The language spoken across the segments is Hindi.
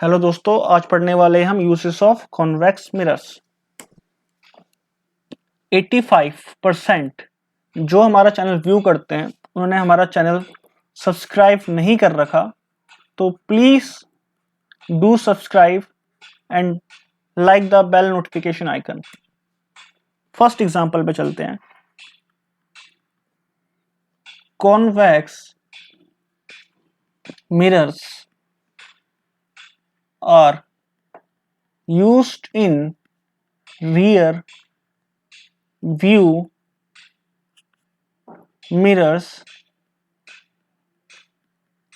हेलो दोस्तों, आज पढ़ने वाले हम यूसेस ऑफ कॉन्वेक्स मिरर्स। 85% जो हमारा चैनल व्यू करते हैं उन्होंने हमारा चैनल सब्सक्राइब नहीं कर रखा, तो please do subscribe and like the bell notification icon. First example पे चलते हैं। Convex mirrors are used in rear view mirrors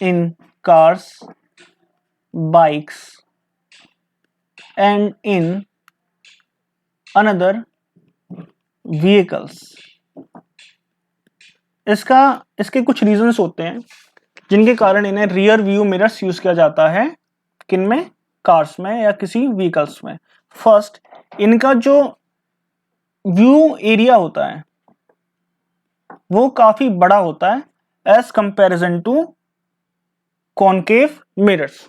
in cars, bikes and in another vehicles। इसके कुछ रीजंस होते हैं जिनके कारण इन्हें रियर व्यू मिरर्स यूज किया जाता है। किन में? कार्स में या किसी व्हीकल्स में। फर्स्ट, इनका जो व्यू एरिया होता है वो काफी बड़ा होता है as comparison to concave mirrors.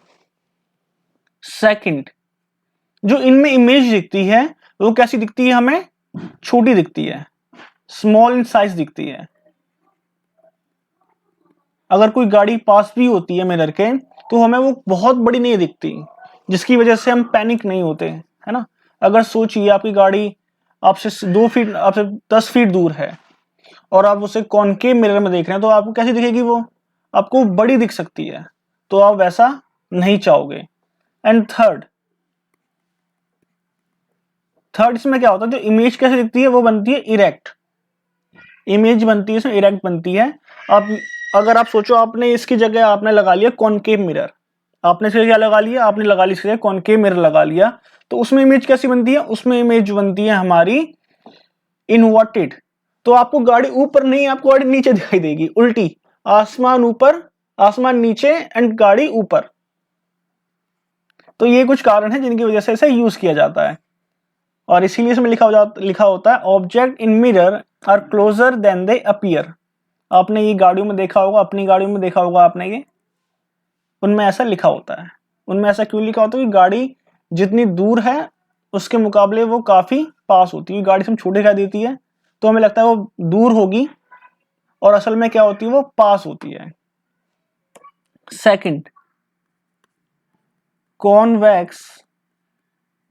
Second, जो इनमें इमेज दिखती है वो कैसी दिखती है? हमें छोटी दिखती है, स्मॉल इन साइज दिखती है। अगर कोई गाड़ी पास भी होती है मिरर के तो हमें वो बहुत बड़ी नहीं दिखती, जिसकी वजह से हम पैनिक नहीं होते, है ना। अगर सोचिए आपकी गाड़ी आपसे 2 फीट, आपसे 10 फीट दूर है और आप उसे कॉनकेव मिरर में देख रहे हैं तो आपको कैसी दिखेगी? वो आपको बड़ी दिख सकती है, तो आप वैसा नहीं चाहोगे। एंड थर्ड, इसमें क्या होता है, जो इमेज कैसे दिखती है वो बनती है इरेक्ट। इमेज बनती है इसमें इरेक्ट बनती है। आप अगर आप सोचो, आपने इसकी जगह आपने लगा लिया कॉनकेव मिरर, आपने इसकी क्या लगा लिया? आपने लगा ली इसकी जगह कॉनकेव मिरर लगा लिया, तो उसमें इमेज कैसी बनती है? उसमें इमेज बनती है हमारी इनवर्टेड। तो आपको गाड़ी ऊपर नहीं, आपको गाड़ी नीचे दिखाई देगी, उल्टी। आसमान ऊपर, आसमान नीचे एंड गाड़ी ऊपर। तो ये कुछ कारण है जिनकी वजह से इसे यूज किया जाता है। और इसीलिए इसमें लिखा होता है object in mirror are closer than they appear. आपने ये गाड़ियों में देखा होगा, अपनी गाड़ियों में देखा होगा आपने, ये उनमें ऐसा लिखा होता है। उनमें ऐसा क्यों लिखा होता है? कि गाड़ी जितनी दूर है उसके मुकाबले वो काफी पास होती है। गाड़ी से हम छोटी दिखाई देती है तो हमें लगता है वो दूर होगी, और असल में क्या होती है? वो पास होती है। Second, convex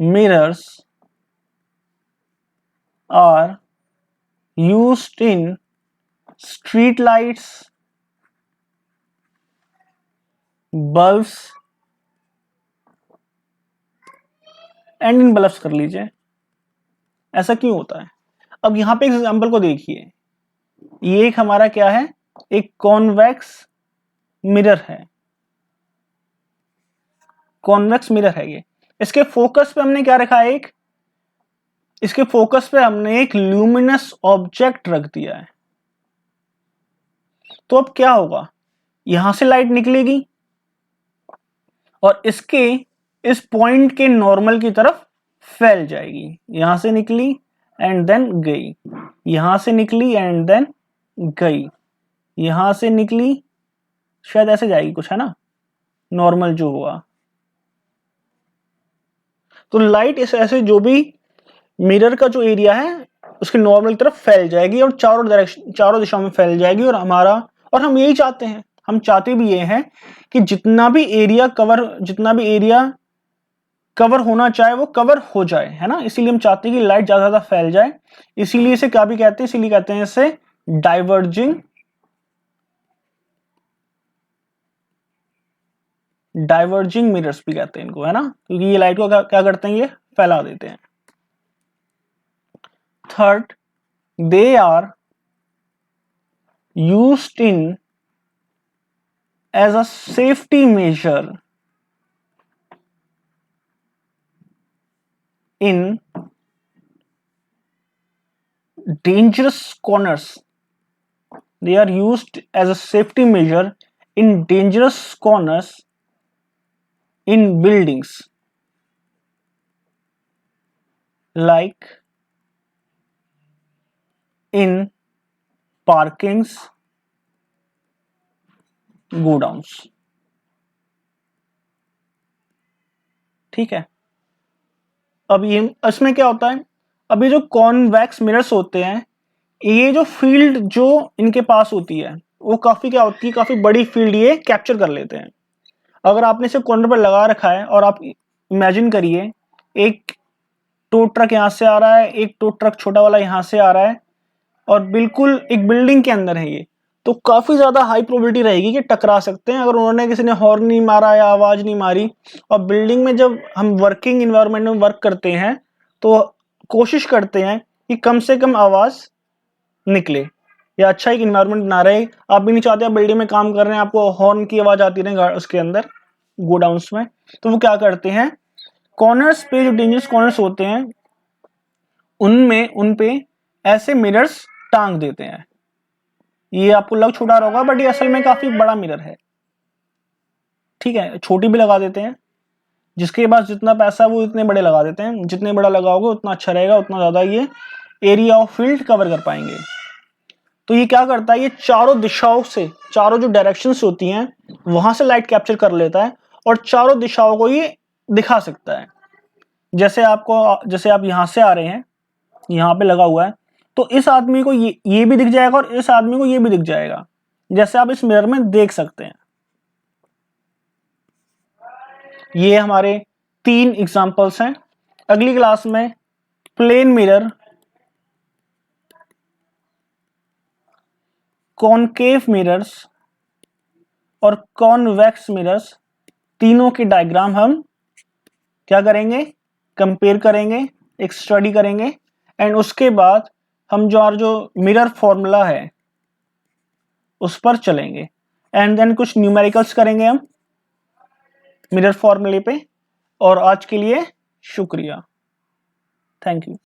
mirrors are used in street lights, bulbs and in bulbs कर लीजिए। ऐसा क्यों होता है? अब यहां पे एक एग्जांपल को देखिए। ये एक हमारा क्या है? एक कॉन्वेक्स मिरर है। कॉन्वेक्स मिरर है ये। इसके फोकस पे हमने क्या रखा है? इसके फोकस पे हमने एक ल्यूमिनस ऑब्जेक्ट रख दिया है। तो अब क्या होगा? यहां से लाइट निकलेगी और इसके इस पॉइंट के नॉर्मल की तरफ फैल जाएगी। यहां से निकली एंड देन गई, यहां से निकली एंड देन गई, यहां से निकली, शायद ऐसे जाएगी कुछ, है ना, नॉर्मल जो हुआ। तो लाइट इस ऐसे जो भी मिरर का जो एरिया है उसके नॉर्मल की तरफ फैल जाएगी और चारों दिशाओं में फैल जाएगी। और हम यही चाहते हैं, हम चाहते भी ये हैं कि जितना भी एरिया कवर होना चाहे वो कवर हो जाए, है ना। इसीलिए हम चाहते हैं कि लाइट ज्यादा ज्यादा फैल जाए। इसीलिए इसे क्या भी कहते हैं? इसीलिए कहते हैं इसे डाइवर्जिंग मिरर्स भी कहते हैं इनको, है ना, क्योंकि ये लाइट को क्या करते हैं? ये फैला देते हैं। Third, they are used in as a safety measure in dangerous corners. They are used as a safety measure in dangerous corners in buildings, like in parkings, godowns. ठीक है। अब ये इसमें क्या होता है, अब ये जो कॉन्वेक्स मिरर्स होते हैं, ये जो फील्ड जो इनके पास होती है वो काफी क्या होती है, काफी बड़ी फील्ड ये कैप्चर कर लेते हैं। अगर आपने इसे कॉर्नर पर लगा रखा है और आप इमेजिन करिए एक टो ट्रक यहाँ से आ रहा है, एक टो ट्रक छोटा वाला यहाँ से आ रहा है और बिल्कुल एक बिल्डिंग के अंदर है ये, तो काफी ज्यादा हाई प्रोबेबिलिटी रहेगी कि टकरा सकते हैं अगर उन्होंने किसी ने हॉर्न नहीं मारा या आवाज नहीं मारी। और बिल्डिंग में जब हम वर्किंग इन्वायरमेंट में वर्क करते हैं तो कोशिश करते हैं कि कम से कम आवाज निकले या अच्छा एक इन्वायरमेंट बना रहे। आप भी नहीं चाहते आप बिल्डिंग में काम कर रहे हैं आपको हॉर्न की आवाज आती रहे उसके अंदर गोडाउन्स में, तो वो क्या करते हैं, कॉर्नर्स पे जो डेंजरस कॉर्नर्स होते हैं उनमें उन पे ऐसे मिरर्स टांग देते हैं। ये आपको लग छोटा रहा होगा बट ये असल में काफी बड़ा मिरर है, ठीक है। छोटी भी लगा देते हैं, जिसके पास जितना पैसा वो इतने बड़े लगा देते हैं, जितने बड़ा लगाओगे उतना अच्छा रहेगा, उतना ज्यादा ये एरिया ऑफ फील्ड कवर कर पाएंगे। तो ये क्या करता है, ये चारों दिशाओं से, चारों जो डायरेक्शंस होती हैं वहां से लाइट कैप्चर कर लेता है और चारों दिशाओं को ये दिखा सकता है। जैसे आप यहां से आ रहे हैं, यहाँ पे लगा हुआ है, तो इस आदमी को ये भी दिख जाएगा और इस आदमी को ये भी दिख जाएगा, जैसे आप इस मिरर में देख सकते हैं। ये हमारे 3 एग्जांपल्स हैं। अगली क्लास में प्लेन मिरर, कॉनकेव मिरर्स और कॉन्वेक्स मिरर्स, तीनों के डायग्राम हम क्या करेंगे, कंपेयर करेंगे, एक स्टडी करेंगे एंड उसके बाद हम जो मिरर फॉर्मूला है उस पर चलेंगे एंड देन कुछ न्यूमेरिकल्स करेंगे हम मिरर फॉर्मूले पे। और आज के लिए शुक्रिया, थैंक यू।